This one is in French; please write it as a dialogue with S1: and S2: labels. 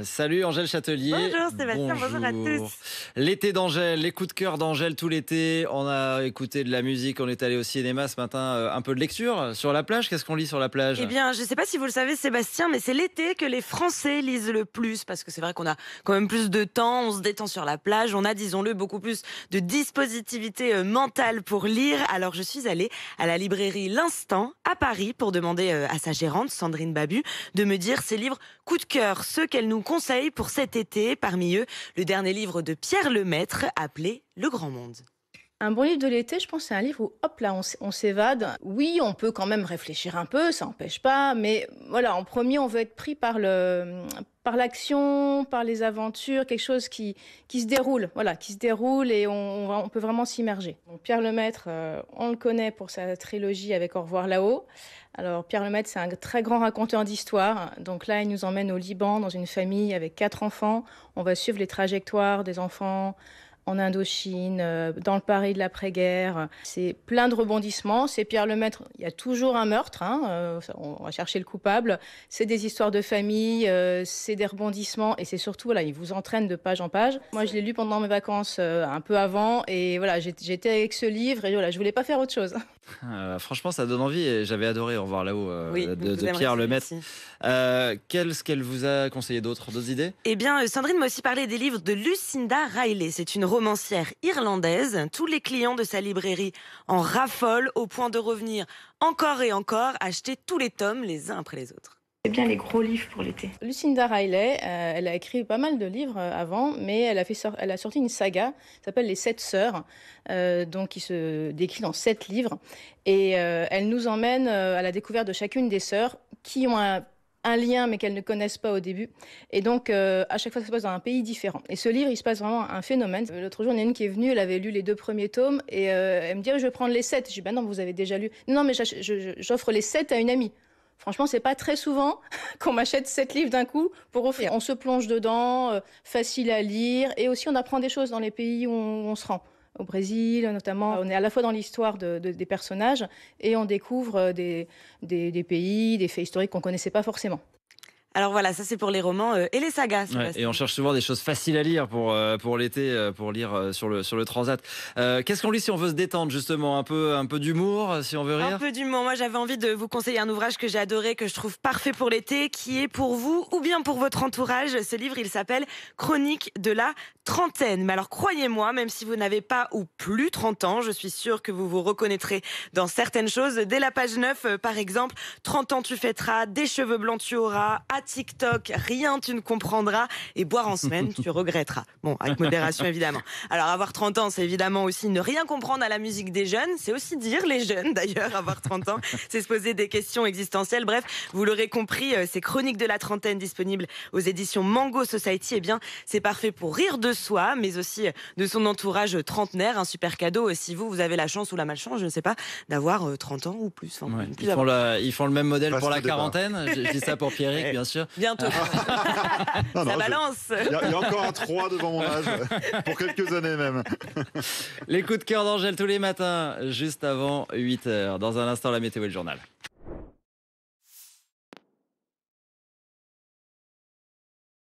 S1: Salut Angèle Châtelier.
S2: Bonjour Sébastien, bonjour à tous.
S1: L'été d'Angèle, les coups de cœur d'Angèle tout l'été. On a écouté de la musique, on est allé au cinéma ce matin. Un peu de lecture sur la plage. Qu'est-ce qu'on lit sur la plage?
S2: Eh bien, je ne sais pas si vous le savez Sébastien, mais c'est l'été que les Français lisent le plus. Parce que c'est vrai qu'on a quand même plus de temps, on se détend sur la plage. On a, disons-le, beaucoup plus de dispositivité mentale pour lire. Alors je suis allée à la librairie L'Instant à Paris pour demander à sa gérante, Sandrine Babu, de me dire ses livres coup de cœur, ceux qu'elle nous conseille pour cet été. Parmi eux, le dernier livre de Pierre Lemaitre appelé Le Grand Monde.
S3: Un bon livre de l'été, je pense, c'est un livre où, hop là, on s'évade. Oui, on peut quand même réfléchir un peu, ça n'empêche pas. Mais voilà, en premier, on veut être pris par l'action, par les aventures, quelque chose qui se déroule. Voilà, qui se déroule et on peut vraiment s'immerger. Donc, Pierre Lemaitre, on le connaît pour sa trilogie avec Au revoir là-haut. Alors, Pierre Lemaitre, c'est un très grand raconteur d'histoire. Donc là, il nous emmène au Liban, dans une famille avec 4 enfants. On va suivre les trajectoires des enfants en Indochine, dans le Paris de l'après-guerre. C'est plein de rebondissements. C'est Pierre Lemaitre. Il y a toujours un meurtre. On va chercher le coupable. C'est des histoires de famille, c'est des rebondissements. Et c'est surtout, voilà, il vous entraîne de page en page. Moi, je l'ai lu pendant mes vacances un peu avant. Et voilà, j'étais avec ce livre et voilà, je voulais pas faire autre chose.
S1: Franchement, ça donne envie et j'avais adoré Au revoir là-haut de Pierre Lemaitre. Qu'est-ce qu'elle vous a conseillé d'autres idées?
S2: Eh bien, Sandrine m'a aussi parlé des livres de Lucinda Riley. C'est une romancière irlandaise. Tous les clients de sa librairie en raffolent au point de revenir encore et encore acheter tous les tomes les uns après les autres.
S3: C'est bien les gros livres pour l'été. Lucinda Riley, elle a écrit pas mal de livres avant, mais elle a sorti une saga qui s'appelle Les 7 sœurs, donc qui se décline en 7 livres. Et elle nous emmène à la découverte de chacune des sœurs qui ont un lien mais qu'elles ne connaissent pas au début. Et donc, à chaque fois, ça se passe dans un pays différent. Et ce livre, il se passe vraiment un phénomène. L'autre jour, il y en a une qui est venue, elle avait lu les 2 premiers tomes et elle me dit je vais prendre les 7. Je dis non, vous avez déjà lu. Non, mais j'offre les 7 à une amie. Franchement, c'est pas très souvent qu'on m'achète 7 livres d'un coup pour offrir. On se plonge dedans, facile à lire, et aussi on apprend des choses dans les pays où on se rend. Au Brésil, notamment, on est à la fois dans l'histoire des personnages et on découvre des pays, des faits historiques qu'on connaissait pas forcément.
S2: Alors voilà, ça c'est pour les romans et les sagas.
S1: Ouais, et on cherche souvent des choses faciles à lire pour l'été, pour lire sur le transat. Qu'est-ce qu'on lit si on veut se détendre justement, un peu d'humour, si on veut rire?
S2: Un peu d'humour. Moi, j'avais envie de vous conseiller un ouvrage que j'ai adoré, que je trouve parfait pour l'été, qui est pour vous ou bien pour votre entourage. Ce livre, il s'appelle Chronique de la trentaine. Mais alors, croyez-moi, même si vous n'avez pas ou plus 30 ans, je suis sûre que vous vous reconnaîtrez dans certaines choses. Dès la page 9, par exemple, 30 ans tu fêteras, des cheveux blancs tu auras, à TikTok, rien tu ne comprendras, et boire en semaine, tu regretteras. Bon, avec modération évidemment. Alors avoir 30 ans, c'est évidemment aussi ne rien comprendre à la musique des jeunes, c'est aussi dire les jeunes d'ailleurs, avoir 30 ans, c'est se poser des questions existentielles. Bref, vous l'aurez compris, ces chroniques de la trentaine disponibles aux éditions Mango Society, eh bien, c'est parfait pour rire de soi, mais aussi de son entourage trentenaire. Un super cadeau si vous avez la chance ou la malchance, je ne sais pas, d'avoir 30 ans ou plus. Enfin,
S1: Ouais,
S2: plus
S1: ils font le même modèle pour la
S4: débat.
S1: quarantaine. Je dis ça pour Pierrick, bien sûr.
S2: Bientôt.
S4: Non,
S2: Ça balance.
S4: Il y a encore un 3 devant mon âge, pour quelques années même.
S1: Les coups de cœur d'Angèle tous les matins, juste avant 8h. Dans un instant, la météo et le journal.